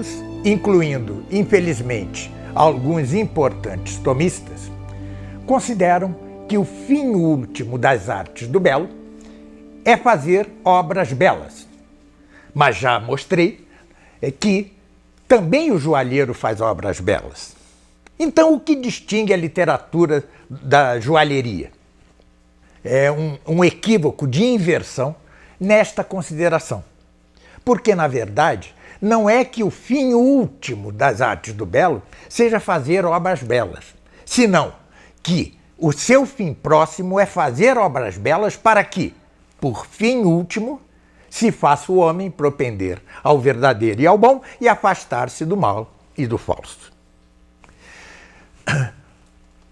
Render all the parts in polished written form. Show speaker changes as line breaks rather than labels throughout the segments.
muitos, incluindo, infelizmente, alguns importantes tomistas, consideram que o fim último das artes do belo é fazer obras belas. Mas já mostrei que também o joalheiro faz obras belas. Então, o que distingue a literatura da joalheria? É um equívoco de inversão nesta consideração. Porque, na verdade, não é que o fim último das artes do belo seja fazer obras belas, senão que o seu fim próximo é fazer obras belas para que, por fim último, se faça o homem propender ao verdadeiro e ao bom e afastar-se do mal e do falso.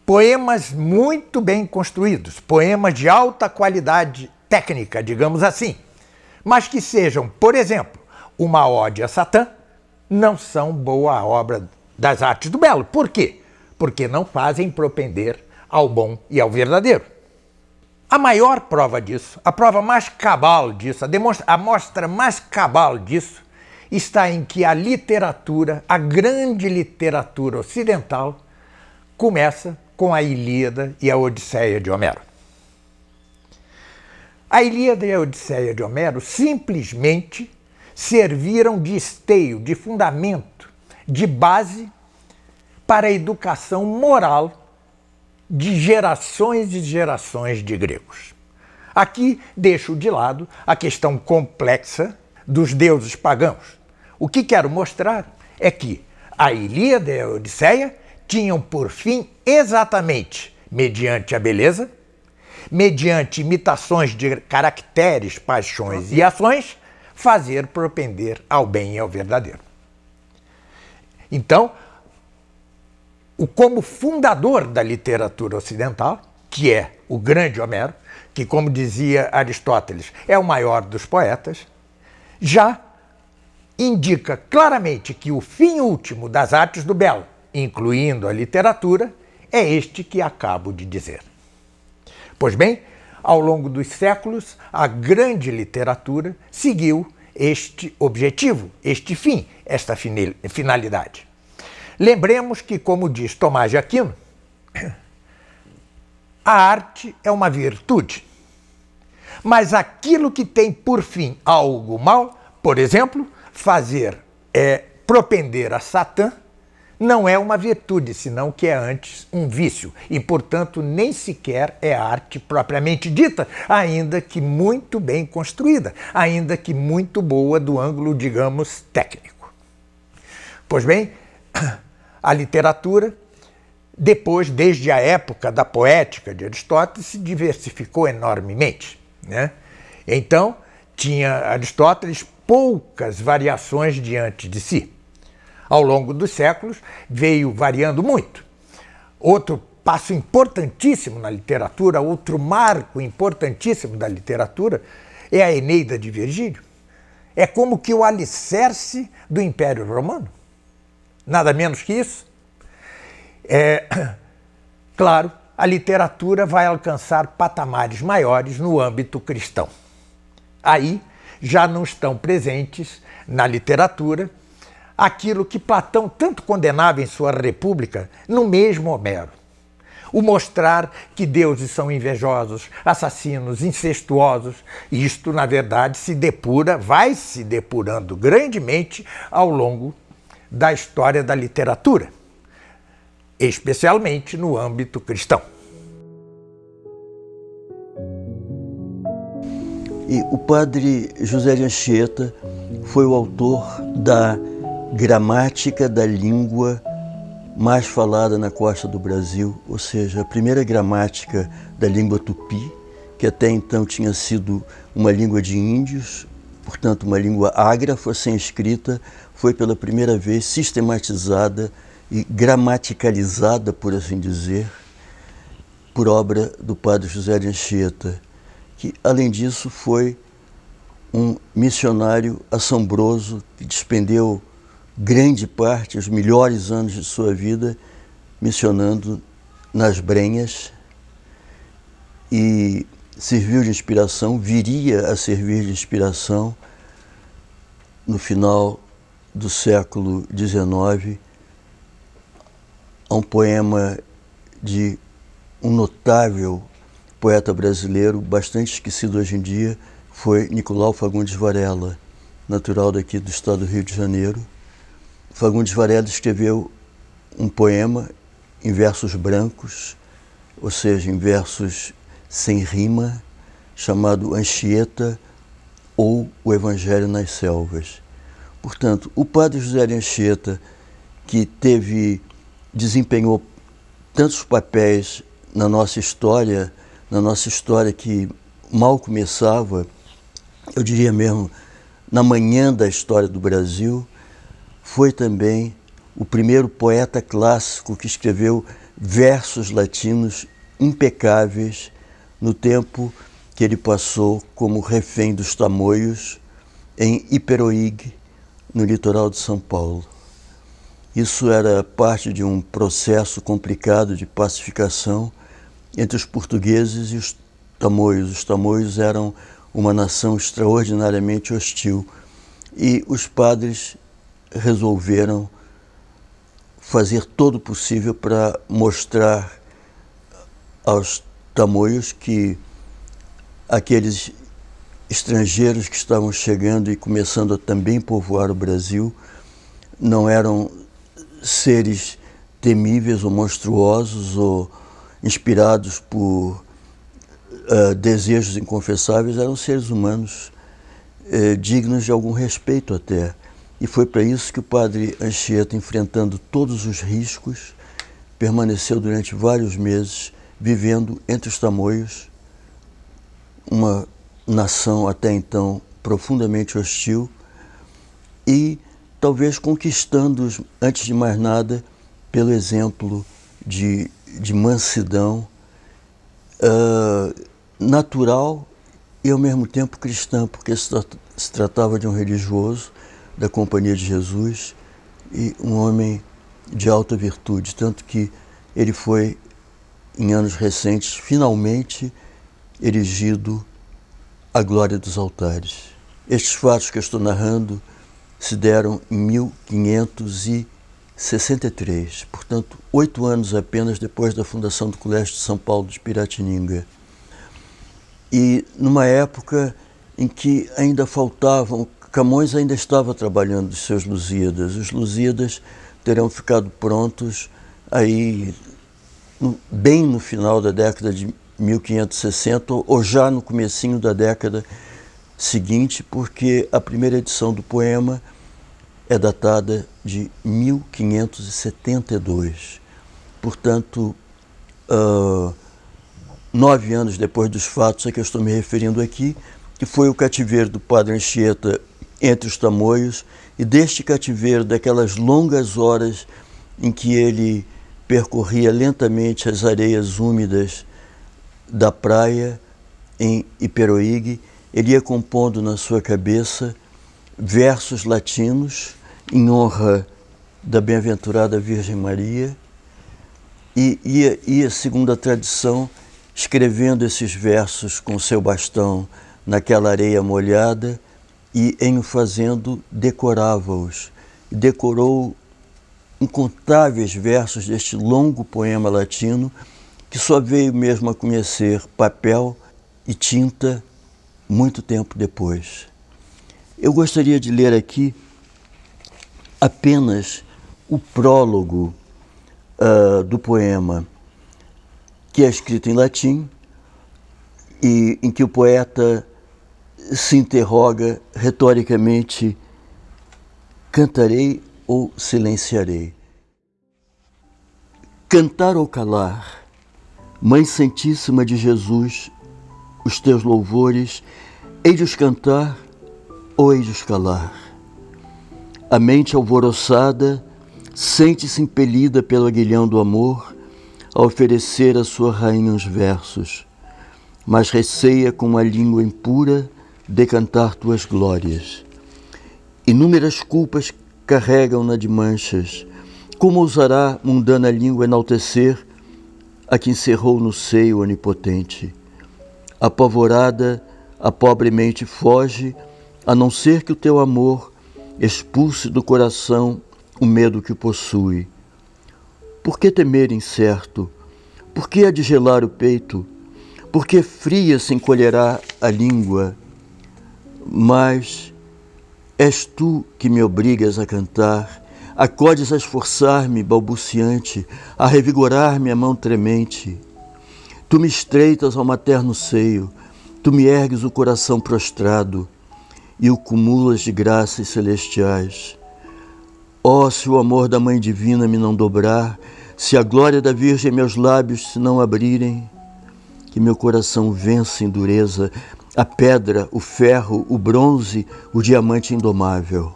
Poemas muito bem construídos, poemas de alta qualidade técnica, digamos assim, mas que sejam, por exemplo, uma ode a Satã, não são boa obra das artes do belo. Por quê? Porque não fazem propender ao bom e ao verdadeiro. A maior prova disso, a prova mais cabal disso, a mostra mais cabal disso, está em que a literatura, a grande literatura ocidental, começa com a Ilíada e a Odisseia de Homero. A Ilíada e a Odisseia de Homero simplesmente serviram de esteio, de fundamento, de base para a educação moral de gerações e gerações de gregos. Aqui deixo de lado a questão complexa dos deuses pagãos. O que quero mostrar é que a Ilíada e a Odisseia tinham por fim exatamente, mediante a beleza, mediante imitações de caracteres, paixões e ações, fazer propender ao bem e ao verdadeiro. Então, como fundador da literatura ocidental, que é o grande Homero, que, como dizia Aristóteles, é o maior dos poetas, já indica claramente que o fim último das artes do belo, incluindo a literatura, é este que acabo de dizer. Pois bem, ao longo dos séculos, a grande literatura seguiu este objetivo, este fim, esta finalidade. Lembremos que, como diz Tomás de Aquino, a arte é uma virtude, mas aquilo que tem por fim algo mal, por exemplo, fazer propender a Satã, não é uma virtude, senão que é antes um vício, e, portanto, nem sequer é arte propriamente dita, ainda que muito bem construída, ainda que muito boa do ângulo, digamos, técnico. Pois bem, a literatura, depois, desde a época da poética de Aristóteles, se diversificou enormemente, né? Então, tinha Aristóteles poucas variações diante de si. Ao longo dos séculos, veio variando muito. Outro passo importantíssimo na literatura, outro marco importantíssimo da literatura, é a Eneida de Virgílio. É como que o alicerce do Império Romano. Nada menos que isso. Claro, a literatura vai alcançar patamares maiores no âmbito cristão. Aí já não estão presentes na literatura aquilo que Platão tanto condenava em sua República, no mesmo Homero. O mostrar que deuses são invejosos, assassinos, incestuosos. Isto, na verdade, vai se depurando grandemente ao longo da história da literatura, especialmente no âmbito cristão.
E o padre José de Anchieta foi o autor da gramática da língua mais falada na costa do Brasil, ou seja, a primeira gramática da língua tupi, que até então tinha sido uma língua de índios, portanto uma língua ágrafa, sem escrita, foi pela primeira vez sistematizada e gramaticalizada, por assim dizer, por obra do padre José de Anchieta, que, além disso, foi um missionário assombroso que despendeu grande parte, os melhores anos de sua vida, missionando nas Brenhas, e serviu de inspiração, viria a servir de inspiração no final do século XIX, a um poema de um notável poeta brasileiro, bastante esquecido hoje em dia, foi Nicolau Fagundes Varela, natural daqui do estado do Rio de Janeiro. Fagundes Varela escreveu um poema em versos brancos, ou seja, em versos sem rima, chamado Anchieta ou O Evangelho nas Selvas. Portanto, o padre José de Anchieta, que desempenhou tantos papéis na nossa história que mal começava, eu diria mesmo, na manhã da história do Brasil, foi também o primeiro poeta clássico que escreveu versos latinos impecáveis no tempo que ele passou como refém dos tamoios em Iperoig, no litoral de São Paulo. Isso era parte de um processo complicado de pacificação entre os portugueses e os tamoios. Os tamoios eram uma nação extraordinariamente hostil e os padres resolveram fazer todo o possível para mostrar aos tamoios que aqueles estrangeiros que estavam chegando e começando a também povoar o Brasil não eram seres temíveis ou monstruosos ou inspirados por desejos inconfessáveis, eram seres humanos dignos de algum respeito até. E foi para isso que o padre Anchieta, enfrentando todos os riscos, permaneceu durante vários meses vivendo entre os tamoios, uma nação até então profundamente hostil, e talvez conquistando-os, antes de mais nada, pelo exemplo de mansidão natural e ao mesmo tempo cristã, porque se tratava de um religioso da Companhia de Jesus e um homem de alta virtude, tanto que ele foi, em anos recentes, finalmente erigido à glória dos altares. Estes fatos que eu estou narrando se deram em 1563, portanto, 8 anos apenas depois da fundação do Colégio de São Paulo de Piratininga. E numa época em que ainda faltavam, Camões ainda estava trabalhando os seus Lusíadas. Os Lusíadas terão ficado prontos aí bem no final da década de 1560 ou já no comecinho da década seguinte, porque a primeira edição do poema é datada de 1572. Portanto, 9 anos depois dos fatos a que eu estou me referindo aqui, que foi o cativeiro do padre Anchieta entre os tamoios, e deste cativeiro, daquelas longas horas em que ele percorria lentamente as areias úmidas da praia em Iperoig, ele ia compondo na sua cabeça versos latinos em honra da bem-aventurada Virgem Maria, e ia, segundo a tradição, escrevendo esses versos com seu bastão naquela areia molhada, e em o fazendo decorava-os. Decorou incontáveis versos deste longo poema latino, que só veio mesmo a conhecer papel e tinta muito tempo depois. Eu gostaria de ler aqui apenas o prólogo do poema, que é escrito em latim e em que o poeta se interroga retoricamente: cantarei ou silenciarei? Cantar ou calar? Mãe Santíssima de Jesus, os teus louvores, hei de os cantar ou hei de os calar? A mente alvoroçada sente-se impelida pelo aguilhão do amor a oferecer à sua rainha uns versos, mas receia com a língua impura decantar tuas glórias. Inúmeras culpas carregam-na de manchas. Como ousará mundana língua enaltecer a que encerrou no seio onipotente? Apavorada, a pobre mente foge, a não ser que o teu amor expulse do coração o medo que possui. Por que temer incerto? Por que há de gelar o peito? Por que fria se encolherá a língua? Mas és tu que me obrigas a cantar, acordes a esforçar-me balbuciante, a revigorar-me a mão tremente. Tu me estreitas ao materno seio, tu me ergues o coração prostrado e o cumulas de graças celestiais. Oh, se o amor da Mãe Divina me não dobrar, se a glória da Virgem meus lábios se não abrirem, que meu coração vença em dureza a pedra, o ferro, o bronze, o diamante indomável.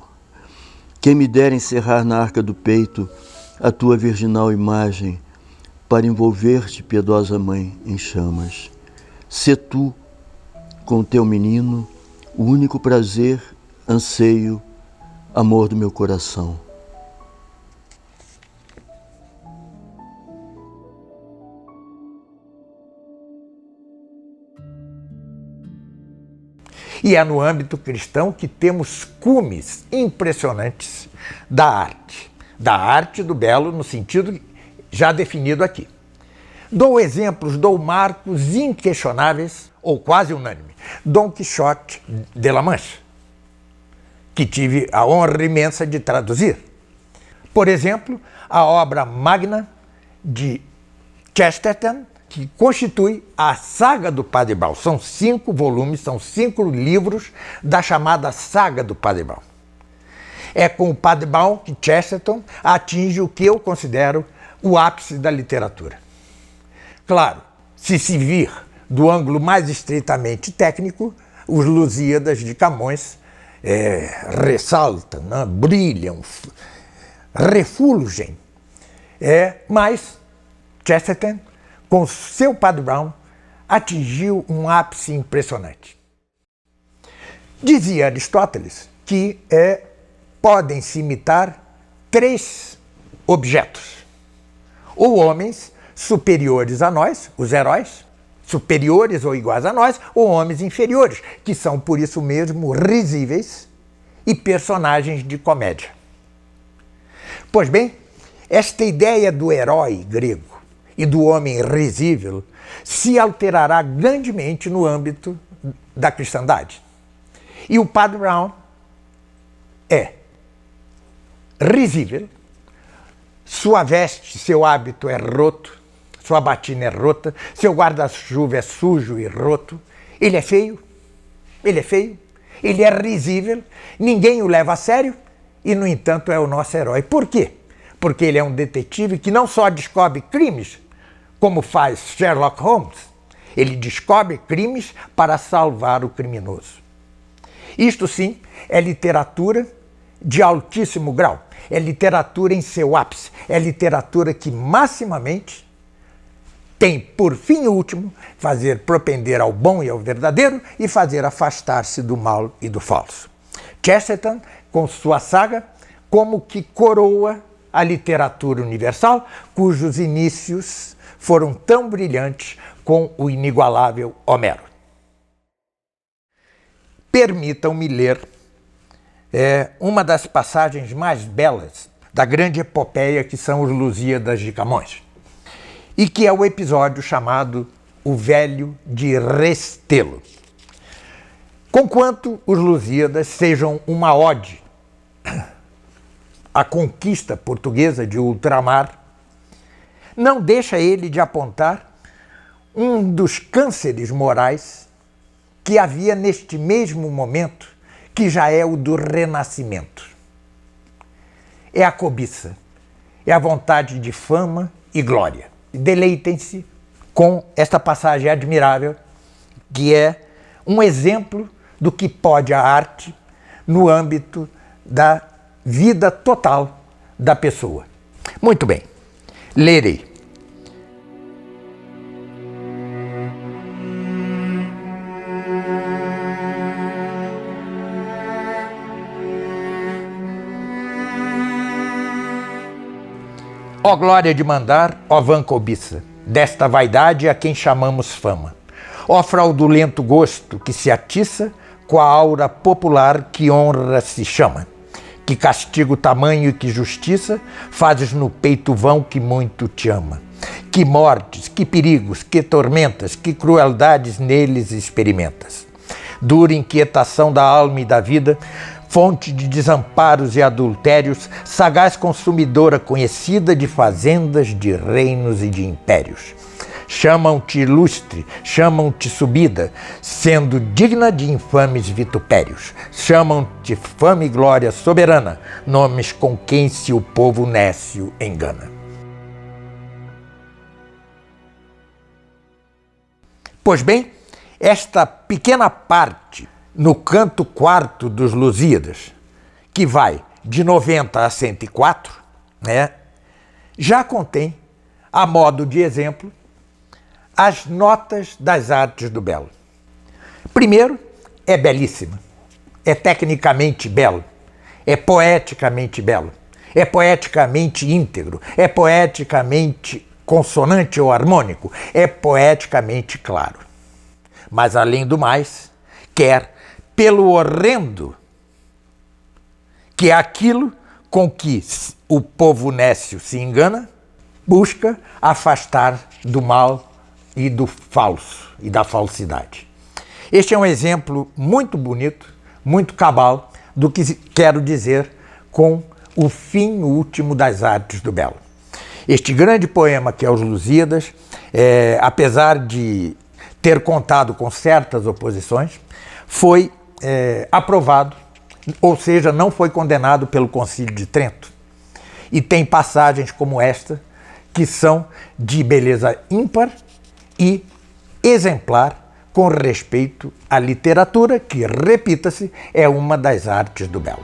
Quem me dera encerrar na arca do peito a tua virginal imagem, para envolver-te, piedosa Mãe, em chamas. Sê tu, com teu menino, o único prazer, anseio, amor do meu coração.
E é no âmbito cristão que temos cumes impressionantes da arte do belo no sentido já definido aqui. Dou exemplos, dou marcos inquestionáveis, ou quase unânime. Dom Quixote de La Mancha, que tive a honra imensa de traduzir. Por exemplo, a obra magna de Chesterton, que constitui a saga do Padre Brown. São 5 volumes, são 5 livros da chamada saga do Padre Brown. É com o Padre Brown que Chesterton atinge o que eu considero o ápice da literatura. Claro, se vir do ângulo mais estritamente técnico, os Lusíadas de Camões ressaltam, né, brilham, refulgem. Mas Chesterton, com seu Padre Brown, atingiu um ápice impressionante. Dizia Aristóteles que podem se imitar 3 objetos, ou homens superiores a nós, os heróis, superiores ou iguais a nós, ou homens inferiores, que são por isso mesmo risíveis e personagens de comédia. Pois bem, esta ideia do herói grego e do homem risível se alterará grandemente no âmbito da cristandade. E o Padre Brown é risível, sua veste, seu hábito é roto, sua batina é rota, seu guarda-chuva é sujo e roto, ele é feio, ele é risível, ninguém o leva a sério e, no entanto, é o nosso herói. Por quê? Porque ele é um detetive que não só descobre crimes, como faz Sherlock Holmes, ele descobre crimes para salvar o criminoso. Isto sim é literatura de altíssimo grau, é literatura em seu ápice, é literatura que maximamente tem por fim último fazer propender ao bom e ao verdadeiro e fazer afastar-se do mal e do falso. Chesterton, com sua saga, como que coroa a literatura universal, cujos inícios foram tão brilhantes com o inigualável Homero. Permitam-me ler uma das passagens mais belas da grande epopeia que são os Lusíadas de Camões, e que é o episódio chamado O Velho de Restelo. Conquanto os Lusíadas sejam uma ode à conquista portuguesa de ultramar, não deixa ele de apontar um dos cânceres morais que havia neste mesmo momento, que já é o do renascimento. É a cobiça, é a vontade de fama e glória. Deleitem-se com esta passagem admirável, que é um exemplo do que pode a arte no âmbito da vida total da pessoa. Muito bem, lerei. Ó glória de mandar, ó vã cobiça, desta vaidade a quem chamamos fama. Ó fraudulento gosto que se atiça com a aura popular que honra se chama. Que castigo tamanho e que justiça fazes no peito vão que muito te ama. Que mortes, que perigos, que tormentas, que crueldades neles experimentas. Dura inquietação da alma e da vida, fonte de desamparos e adultérios, sagaz consumidora conhecida de fazendas, de reinos e de impérios. Chamam-te ilustre, chamam-te subida, sendo digna de infames vitupérios. Chamam-te fama e glória soberana, nomes com quem se o povo nécio engana. Pois bem, esta pequena parte no canto quarto dos Lusíadas, que vai de 90 a 104, já contém, a modo de exemplo, as notas das artes do belo. Primeiro, é belíssima, é tecnicamente belo, é poeticamente belo, é poeticamente íntegro, é poeticamente consonante ou harmônico, é poeticamente claro. Mas, além do mais, quer, pelo horrendo, que é aquilo com que o povo nécio se engana, busca afastar do mal e do falso e da falsidade. Este é um exemplo muito bonito, muito cabal do que quero dizer com o fim último das artes do belo. Este grande poema que é Os Lusíadas, apesar de ter contado com certas oposições, foi aprovado, ou seja, não foi condenado pelo Concílio de Trento. E tem passagens como esta, que são de beleza ímpar e exemplar com respeito à literatura, que, repita-se, é uma das artes do belo.